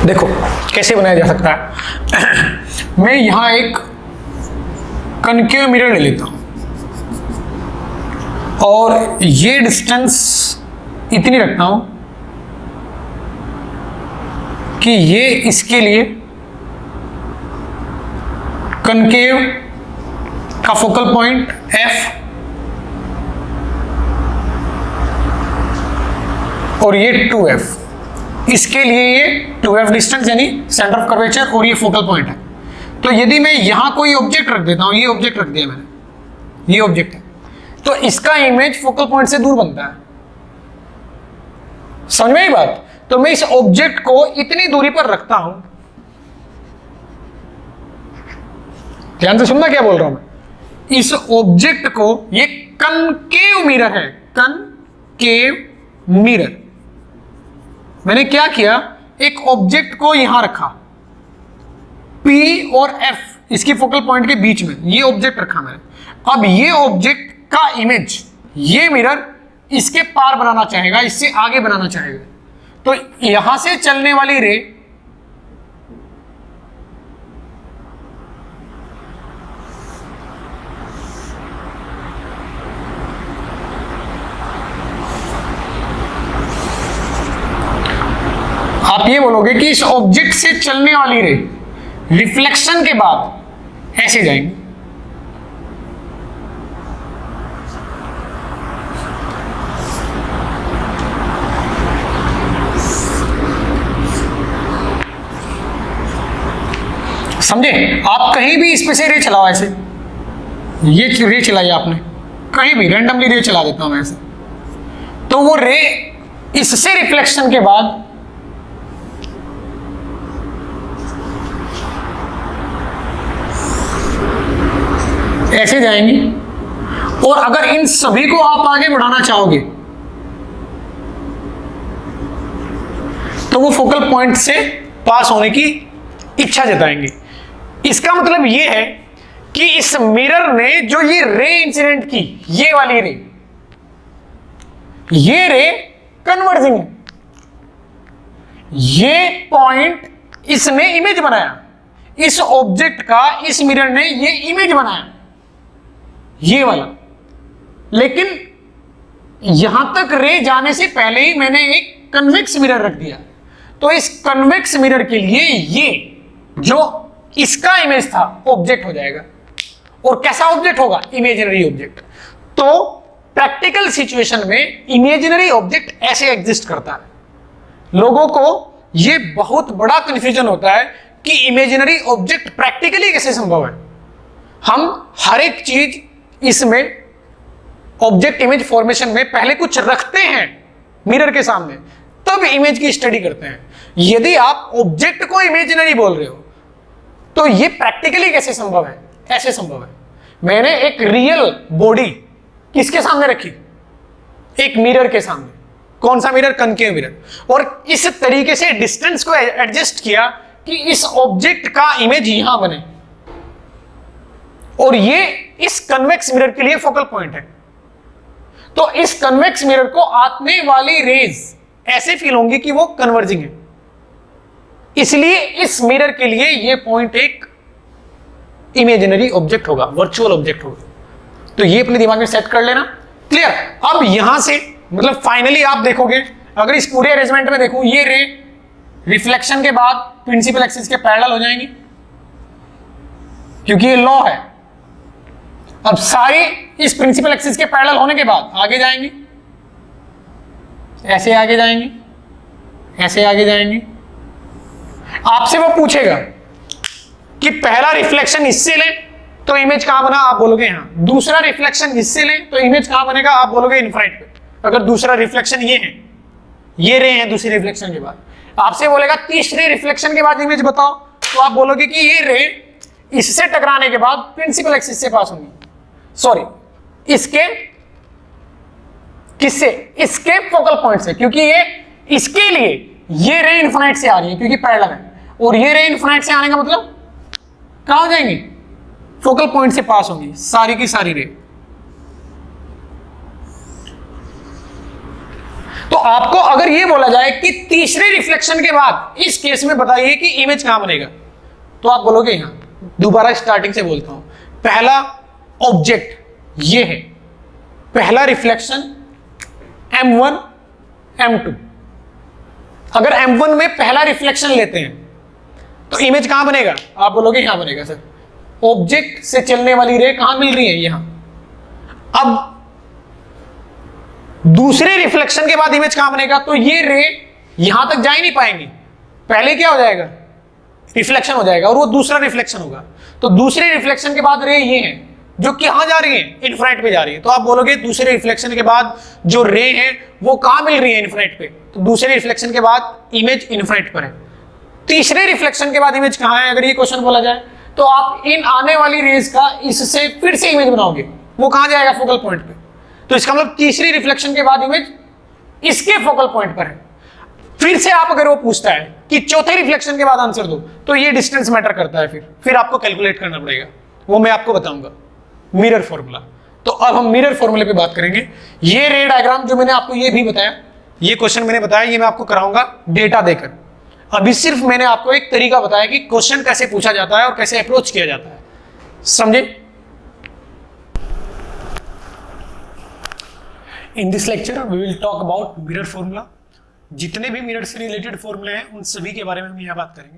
देखो कैसे बनाया जा सकता है। मैं यहां एक कनकेव मिरर ले लेता हूं और ये डिस्टेंस इतनी रखता हूं कि ये इसके लिए कनकेव का फोकल पॉइंट F और ये 2F, इसके लिए ये 2F डिस्टेंस यानी सेंटर ऑफ कर्वेचर और ये फोकल पॉइंट है। तो यदि मैं यहां कोई ऑब्जेक्ट रख देता हूं, ये ऑब्जेक्ट रख दिया मैंने, ये ऑब्जेक्ट है, तो इसका इमेज फोकल पॉइंट से दूर बनता है। समझ में आई बात? तो मैं इस ऑब्जेक्ट को इतनी दूरी पर रखता हूं, ध्यान से सुनना क्या बोल रहा हूं मैं। इस ऑब्जेक्ट को, ये कनकेव मिरर है, कनकेव मिरर। मैंने क्या किया, एक ऑब्जेक्ट को यहां रखा P और F, इसकी फोकल पॉइंट के बीच में ये ऑब्जेक्ट रखा मैंने। अब ये ऑब्जेक्ट का इमेज ये मिरर इसके पार बनाना चाहेगा, इससे आगे बनाना चाहेगा, तो यहां से चलने वाली रे आप ये बोलोगे कि इस ऑब्जेक्ट से चलने वाली रे रिफ्लेक्शन के बाद ऐसे जाएंगे, समझे? आप कहीं भी इस पे से रे चलाओ, ऐसे ये रे चलाई आपने, कहीं भी रैंडमली रे चला देता हूं मैं ऐसे, तो वो रे इससे रिफ्लेक्शन के बाद ऐसे जाएंगी। और अगर इन सभी को आप आगे बढ़ाना चाहोगे तो वो फोकल पॉइंट से पास होने की इच्छा जताएंगे। इसका मतलब ये है कि इस मिरर ने जो ये रे इंसिडेंट की, ये वाली रे, ये रे कन्वर्जिंग है, ये पॉइंट इसने इमेज बनाया, इस ऑब्जेक्ट का इस मिरर ने ये इमेज बनाया, ये वाला। लेकिन यहां तक रे जाने से पहले ही मैंने एक कन्वेक्स मिरर रख दिया, तो इस कन्वेक्स मिरर के लिए ये जो इसका इमेज था ऑब्जेक्ट हो जाएगा। और कैसा ऑब्जेक्ट होगा? Imaginary object. तो प्रैक्टिकल सिचुएशन में इमेजिनरी ऑब्जेक्ट ऐसे एग्जिस्ट करता है। लोगों को ये बहुत बड़ा कंफ्यूजन होता है कि इमेजिनरी ऑब्जेक्ट प्रैक्टिकली कैसे संभव है। हम हर एक चीज इसमें ऑब्जेक्ट इमेज फॉर्मेशन में पहले कुछ रखते हैं मिरर के सामने, तब इमेज की स्टडी करते हैं। यदि आप ऑब्जेक्ट को इमेजिनरी बोल रहे हो तो ये प्रैक्टिकली कैसे संभव है? ऐसे संभव है। मैंने एक रियल बॉडी किसके सामने रखी? एक मिरर के सामने। कौन सा मिरर? Concave mirror. और इस तरीके से डिस्टेंस को एडजस्ट किया कि इस ऑब्जेक्ट का इमेज यहां बने, और ये इस कन्वेक्स मिरर के लिए फोकल पॉइंट है। तो इस कन्वेक्स मिरर को आने वाली रेज ऐसे फील होंगी कि वो कन्वर्जिंग है, इसलिए इस मिरर के लिए ये पॉइंट एक इमेजिनरी ऑब्जेक्ट होगा, वर्चुअल ऑब्जेक्ट होगा। तो ये अपने दिमाग में सेट कर लेना। क्लियर? अब यहां से मतलब फाइनली आप देखोगे, अगर इस पूरे अरेंजमेंट में देखूं, ये रे रिफ्लेक्शन के बाद प्रिंसिपल एक्सिस के पैरेलल हो जाएंगी, क्योंकि ये लॉ है। अब सारी इस प्रिंसिपल एक्सिस के पैरेलल होने के बाद आगे जाएंगी, ऐसे आगे जाएंगी, ऐसे आगे जाएंगी। आपसे वो पूछेगा कि पहला रिफ्लेक्शन इससे लें तो इमेज कहां बना, आप बोलोगे यहां। दूसरा रिफ्लेक्शन इससे लें तो इमेज कहां बनेगा, आप बोलोगे इनफाइनाइट पे। अगर दूसरा रिफ्लेक्शन ये है, ये रे है दूसरे रिफ्लेक्शन के बाद, आपसे बोलेगा तीसरे रिफ्लेक्शन के बाद इमेज बताओ, तो आप बोलोगे कि ये रे इससे टकराने के बाद प्रिंसिपल एक्सिस से पास होंगी, सॉरी इसके किससे, इसके फोकल पॉइंट से, क्योंकि ये इसके लिए ये रे इनफाइनाइट से आ रही है क्योंकि पैरेलल है, और ये रे इनफाइनाइट से आने का मतलब कहां हो जाएंगी? फोकल पॉइंट से पास होंगी सारी की सारी रे। तो आपको अगर ये बोला जाए कि तीसरे रिफ्लेक्शन के बाद इस केस में बताइए कि इमेज कहां बनेगा, तो आप बोलोगे यहां। दोबारा स्टार्टिंग से बोलता हूं, पहला ऑब्जेक्ट ये है, पहला रिफ्लेक्शन M1 M2, अगर M1 में पहला रिफ्लेक्शन लेते हैं तो इमेज कहां बनेगा, आप बोलोगे यहां बनेगा सर। ऑब्जेक्ट से चलने वाली रे कहां मिल रही है, यहां। अब दूसरे रिफ्लेक्शन के बाद इमेज कहां बनेगा, तो ये रे यहां तक जा ही नहीं पाएंगी, पहले क्या हो जाएगा, रिफ्लेक्शन हो जाएगा और वो दूसरा रिफ्लेक्शन होगा। तो दूसरे रिफ्लेक्शन के बाद रे ये है जो कहां जा रही है, इन्फिनिट पे जा रही है। तो आप बोलोगे दूसरे रिफ्लेक्शन के बाद जो रे है वो कहां मिल रही है, इन्फिनिट पे। तो दूसरे रिफ्लेक्शन के बाद इमेज इन्फिनिट पर है। तीसरे रिफ्लेक्शन के बाद इमेज कहां है, अगर ये क्वेश्चन बोला जाए तो आप इन आने वाली रेज का इससे फिर से इमेज बनाओगे, वो कहां जाएगा, फोकल पॉइंट पे। तो इसका मतलब तीसरी रिफ्लेक्शन के बाद इमेज इसके फोकल पॉइंट पर है। फिर से आप अगर वो पूछता है कि चौथे रिफ्लेक्शन के बाद आंसर दो, तो ये डिस्टेंस मैटर करता है, फिर आपको कैलकुलेट करना पड़ेगा, वो मैं आपको बताऊंगा, मिरर फॉर्मूला। तो अब हम मिरर फॉर्मूले पे बात करेंगे। ये रे डायग्राम जो मैंने आपको ये भी बताया, ये क्वेश्चन मैंने बताया, ये मैं आपको कराऊंगा डेटा देकर। अभी सिर्फ मैंने आपको एक तरीका बताया कि क्वेश्चन कैसे पूछा जाता है और कैसे अप्रोच किया जाता है, समझे। In this lecture we will talk about mirror formula. जितने भी मिरर से रिलेटेड फॉर्मूले हैं उन सभी के बारे में हम यहाँ बात करेंगे।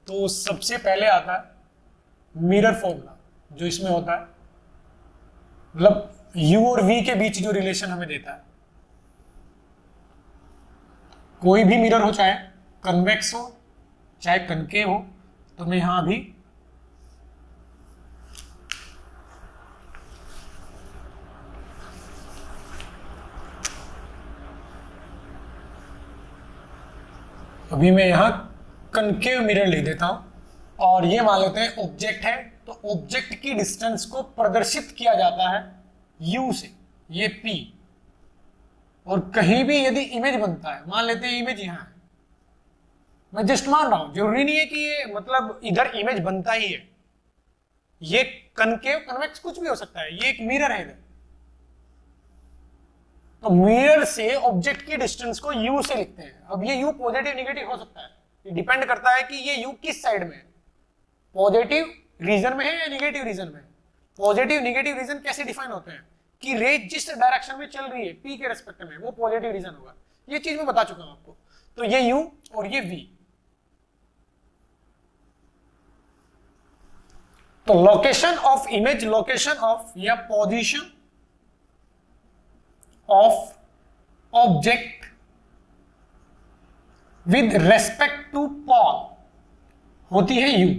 तो सबसे पहले आता है मिरर फॉर्मूला, जो इसमें होता है मतलब u और v के बीच जो रिलेशन हमें देता है। कोई भी मिरर हो, चाहे कन्वेक्स हो चाहे कनकेव हो, तो मैं यहां भी कनकेव मिरर लिख देता हूं और ये मान लेते हैं ऑब्जेक्ट है। तो ऑब्जेक्ट की डिस्टेंस को प्रदर्शित किया जाता है u से, ये p। और कहीं भी यदि इमेज बनता है, मान लेते हैं इमेज यहां है, मैं जस्ट मान रहा हूं, जरूरी नहीं है कि ये मतलब इधर इमेज बनता ही है, ये कनकेव कन्वेक्स कुछ भी हो सकता है, ये एक मिरर है इधर। तो मिरर से ऑब्जेक्ट की डिस्टेंस को u से लिखते हैं। अब ये u पॉजिटिव नेगेटिव हो सकता है, ये डिपेंड करता है कि ये u किस साइड में है, पॉजिटिव रीजन में है या नेगेटिव रीजन में। पॉजिटिव नेगेटिव रीजन कैसे डिफाइन होते हैं कि रे जिस डायरेक्शन में चल रही है p के रेस्पेक्ट में, वो पॉजिटिव रीजन होगा। ये चीज मैं बता चुका हूं आपको। तो ये u और ये v। तो location of image, location of या position of object with respect to pole होती है u।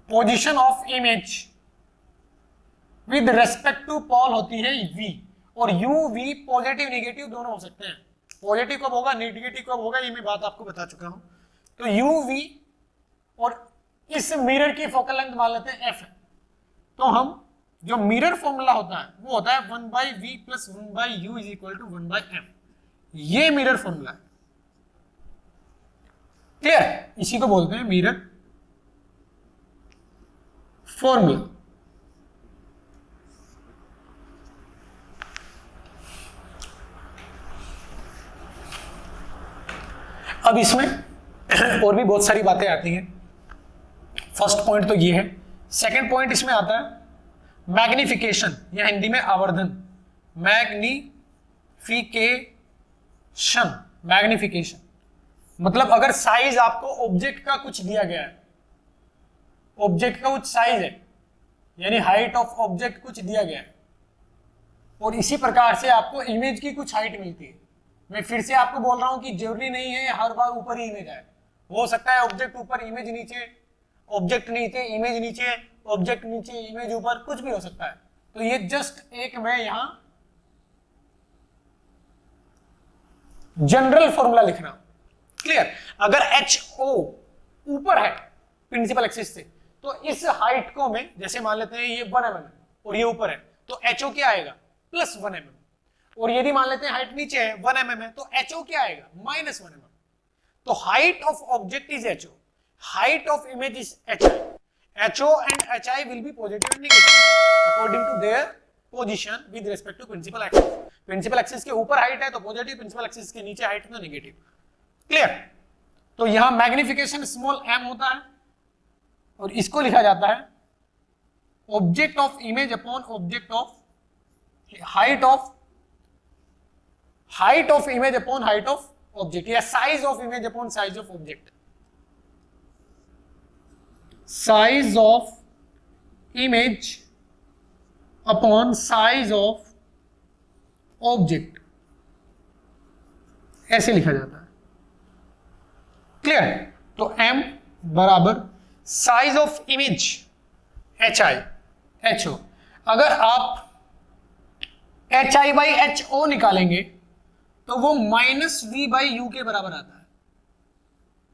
Position of image with respect to pole होती है v। और u v पॉजिटिव नेगेटिव दोनों हो सकते हैं। पॉजिटिव कब होगा, नेगेटिव कब होगा, ये मैं बात आपको बता चुका हूं। तो u v और इस मिरर की फोकल लेंथ मान लेते हैं f है। तो हम जो मिरर फॉर्मूला होता है वो होता है 1/v + 1/u = 1/f। ये मिरर फॉर्मूला है, क्लियर। इसी को बोलते हैं मिरर फॉर्मूला। अब इसमें और भी बहुत सारी बातें आती हैं। फर्स्ट पॉइंट तो ये है। सेकंड पॉइंट इसमें आता है मैग्निफिकेशन या हिंदी में आवर्धन। मैग्निफिकेशन मतलब अगर साइज आपको ऑब्जेक्ट का कुछ दिया गया है, ऑब्जेक्ट का कुछ साइज है, यानी हाइट ऑफ ऑब्जेक्ट कुछ दिया गया है, और इसी प्रकार से आपको इमेज की कुछ हाइट मिलती है। मैं फिर से आपको बोल रहा हूं कि जरूरी नहीं है हर बार ऊपर ही इमेज आए। हो सकता है ऑब्जेक्ट ऊपर इमेज नीचे, ऑब्जेक्ट नीचे इमेज नीचे, ऑब्जेक्ट नीचे इमेज ऊपर, कुछ भी हो सकता है। तो ये जस्ट एक मैं यहां जनरल फॉर्मूला लिख रहा हूं, क्लियर। अगर HO ऊपर है प्रिंसिपल एक्सिस से, तो इस हाइट को मैं जैसे मान लेते हैं ये 1 mm और ये ऊपर है, तो HO क्या आएगा, +1 mm। और यदि मान लेते हैं हाइट नीचे है 1 mm है, तो HO क्या आएगा, -1 mm। तो height of object is HO, height of image is HI. HO and HI will be positive and negative according to their position with respect to principal axis. Principal axis के ऊपर height है तो positive, principal axis के नीचे height है तो negative. Clear? तो यहां मैग्निफिकेशन स्मॉल m होता है और इसको लिखा जाता है object of image upon object of height of image upon height of object, या size of image upon size of object. Size of image upon size of object, ऐसे लिखा जाता है। क्लियर? तो m बराबर साइज ऑफ इमेज HO। अगर आप HI by HO निकालेंगे तो वो -v/u के बराबर आता है,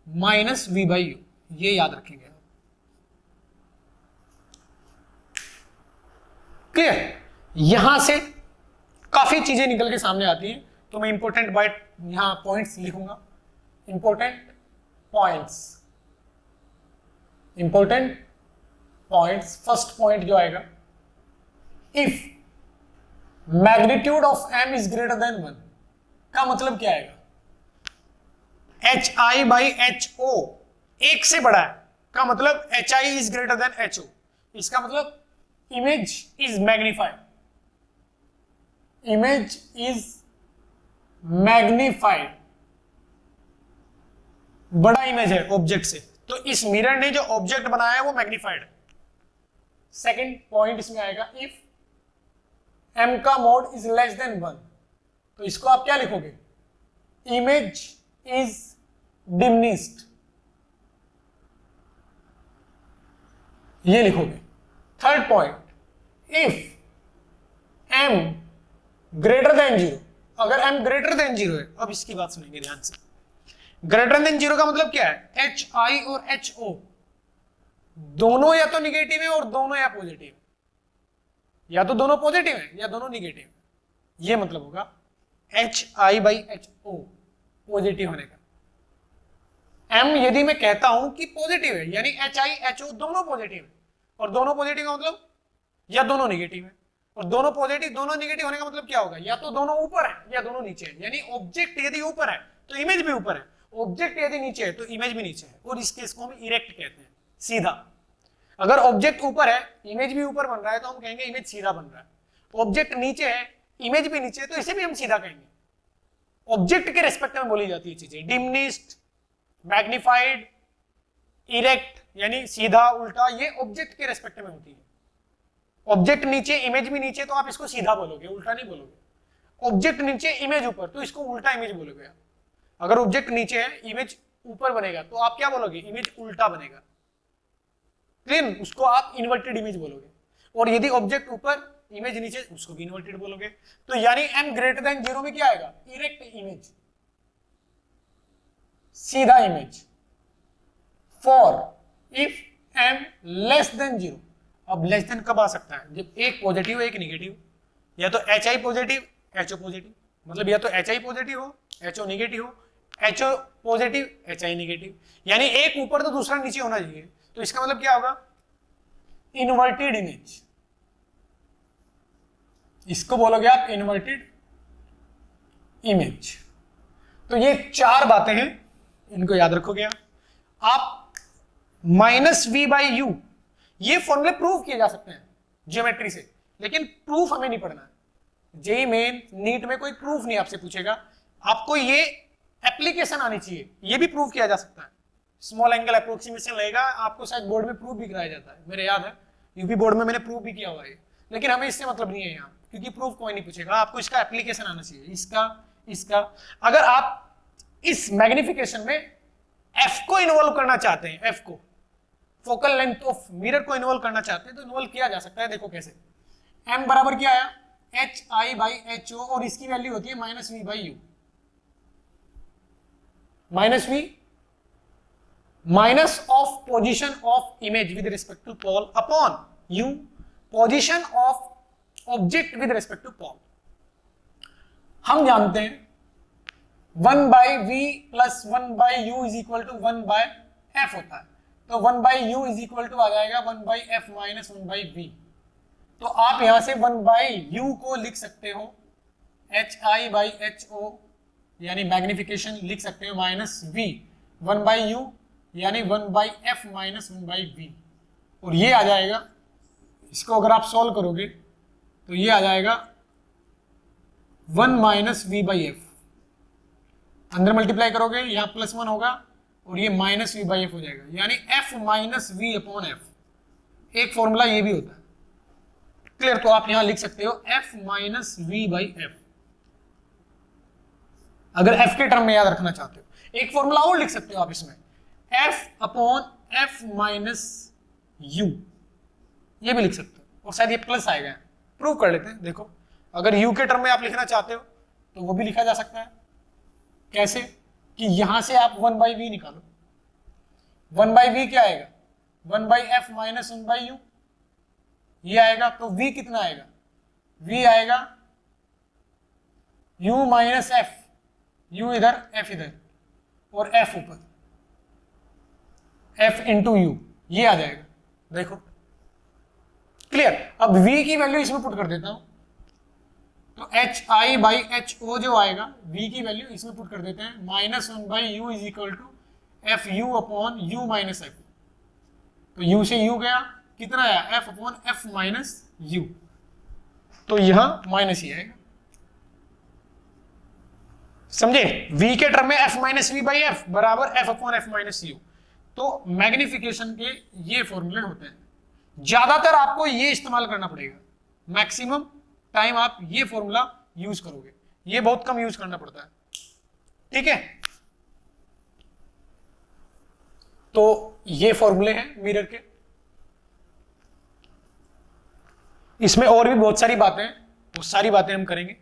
-v/u, ये याद रखेंगे। क्लियर? यहां से काफी चीजें निकल के सामने आती हैं, तो मैं इंपॉर्टेंट बाइट यहां पॉइंट्स लिखूंगा। इंपॉर्टेंट पॉइंट्स, फर्स्ट पॉइंट जो आएगा, if magnitude of m is greater than 1 का मतलब क्या आएगा? HI बाई HO एक से बड़ा है का मतलब HI is greater than HO। इसका मतलब इमेज इज मैग्नीफाइड, बड़ा इमेज है ऑब्जेक्ट से, तो इस मिरर ने जो ऑब्जेक्ट बनाया है वो मैग्नीफाइड है। सेकंड पॉइंट इसमें आएगा, इफ m का मोड इज लेस देन 1, तो इसको आप क्या लिखोगे? इमेज इज डिमिनिश्ड, ये लिखोगे। Third point, if m greater than 0, अगर m ग्रेटर देन 0 है, अब इसकी बात सुनेंगे ध्यान से। ग्रेटर देन 0 का मतलब क्या है? HI और HO दोनों या तो निगेटिव है और दोनों या पॉजिटिव, या तो दोनों पॉजिटिव है या दोनों निगेटिव। ये मतलब होगा HI बाई HO पॉजिटिव होने का। M यदि मैं कहता हूं कि पॉजिटिव है, यानी HI HO दोनों पॉजिटिव है, और दोनों पॉजिटिव का मतलब या दोनों निगेटिव है, और दोनों पॉजिटिव दोनों निगेटिव होने का मतलब क्या होगा? या तो दोनों ऊपर है या दोनों नीचे है। यानी ऑब्जेक्ट यदि ऊपर है तो इमेज भी ऊपर है, ऑब्जेक्ट यदि नीचे है तो इमेज भी नीचे है, और इस केस को हम इरेक्ट कहते हैं, सीधा। अगर ऑब्जेक्ट ऊपर है, इमेज भी ऊपर बन रहा है, तो हम कहेंगे इमेज सीधा बन रहा है। ऑब्जेक्ट नीचे है, इमेज भी नीचे है, तो इसे भी हम सीधा कहेंगे। ऑब्जेक्ट के रिस्पेक्ट में बोली जाती है चीजें, डिमिनिश्ड, मैग्नीफाइड, इरेक्ट, यानी सीधा उल्टा, ये ऑब्जेक्ट के रिस्पेक्ट में होती है। ऑब्जेक्ट नीचे, इमेज भी नीचे, तो आप इसको सीधा बोलोगे, उल्टा नहीं बोलोगे। ऑब्जेक्ट नीचे, इमेज ऊपर, तो इसको उल्टा इमेज बोलोगे आप। अगर ऑब्जेक्ट नीचे है, इमेज ऊपर बनेगा, तो आप क्या बोलोगे? इमेज उल्टा बनेगा। क्लियर? उसको आप इन्वर्टेड इमेज बोलोगे। और यदि ऑब्जेक्ट ऊपर, इमेज नीचे, उसको भी इन्वर्टेड बोलोगे। तो यानी m ग्रेटर देन 0 में क्या आएगा? इरेक्ट इमेज, सीधा image. For if m less than 0, अब लेस देन कब आ सकता है? जब एक पॉजिटिव एक निगेटिव, या तो HI पॉजिटिव HO पॉजिटिव, मतलब या तो HI पॉजिटिव हो HO निगेटिव हो, HO पॉजिटिव HI निगेटिव, यानी एक ऊपर तो दूसरा नीचे होना चाहिए। तो इसका मतलब क्या होगा? इन्वर्टेड इमेज, इसको बोलोगे आप इन्वर्टेड इमेज। तो ये चार बातें हैं, इनको याद रखोगे आप। -v/u ये फॉर्मूले प्रूव किए जा सकते हैं ज्योमेट्री से, लेकिन प्रूफ हमें नहीं पढ़ना है। जेईई मेन, नीट में कोई प्रूफ नहीं आपसे पूछेगा, आपको ये एप्लीकेशन आनी चाहिए, ये भी प्रूव किया जा सकता है। स्मॉल एंगल अप्रोक्सीमेशन लगेगा, आपको शायद बोर्ड में प्रूफ भी कराया जाता है, मेरे याद है यूपी बोर्ड में मैंने प्रूफ भी किया हुआ है, लेकिन हमें इससे मतलब नहीं है यहाँ, क्योंकि प्रूफ कोई नहीं पूछेगा, आपको इसका एप्लीकेशन आना चाहिए, इसका। अगर आप इस मैग्निफिकेशन में एफ को इन्वॉल्व करना चाहते हैं, एफ को, फोकल लेंथ ऑफ मिरर को इन्वॉल्व करना चाहते हैं, तो इन्वॉल्व किया जा सकता है। देखो कैसे, m बराबर क्या आया? HI बाई HO, और इसकी वैल्यू होती है -v/u, -v minus of position of image with respect to pole upon u position of object with respect to pole. हम जानते हैं 1/v plus 1/u is equal to 1/f होता है, तो 1/u इज इक्वल टू आ जाएगा 1/f minus 1/v। तो आप यहां से 1/u को लिख सकते हो HI/HO यानी मैग्निफिकेशन लिख सकते हो माइनस v, 1/u यानी 1/f माइनस 1/v, और ये आ जाएगा, इसको अगर आप सॉल्व करोगे तो ये आ जाएगा 1 माइनस v/f, अंदर मल्टीप्लाई करोगे यहां +1 होगा और ये माइनस v/f हो जाएगा, यानी f minus v upon f। एक फॉर्मूला ये भी होता है, क्लियर? तो आप यहां लिख सकते हो f माइनस v/f, अगर f के टर्म में याद रखना चाहते हो। एक फॉर्मूला और लिख सकते हो आप इसमें, f upon f minus u, ये भी लिख सकते हो, और शायद ये प्लस आएगा, प्रूव कर लेते हैं। देखो, अगर u के टर्म में आप लिखना चाहते हो तो वो भी लिखा जा सकता है। कैसे? कि यहां से आप 1/v निकालो, 1/v क्या आएगा, 1/f माइनस 1/u, ये आएगा। तो v कितना आएगा, v आएगा u माइनस f, u इधर f इधर और f ऊपर, f इंटू u, ये आ जाएगा। देखो, क्लियर? अब v की वैल्यू इसमें पुट कर देता हूं, तो HI/HO जो आएगा, v की वैल्यू इसमें पुट कर देते हैं, -1/u is equal to FU upon u minus f। तो u से u गया, कितना आया, f upon f minus u, तो यहां माइनस ही आएगा। समझे? v के टर्म में f माइनस v/f बराबर f upon f minus u। तो मैग्निफिकेशन के ये फॉर्मूले होते हैं, ज्यादातर आपको ये इस्तेमाल करना पड़ेगा, मैक्सिमम टाइम आप ये फॉर्मूला यूज करोगे, ये बहुत कम यूज करना पड़ता है, ठीक है? तो ये फॉर्मूले हैं मिरर के, इसमें और भी बहुत सारी बातें हैं, वो सारी बातें हम करेंगे।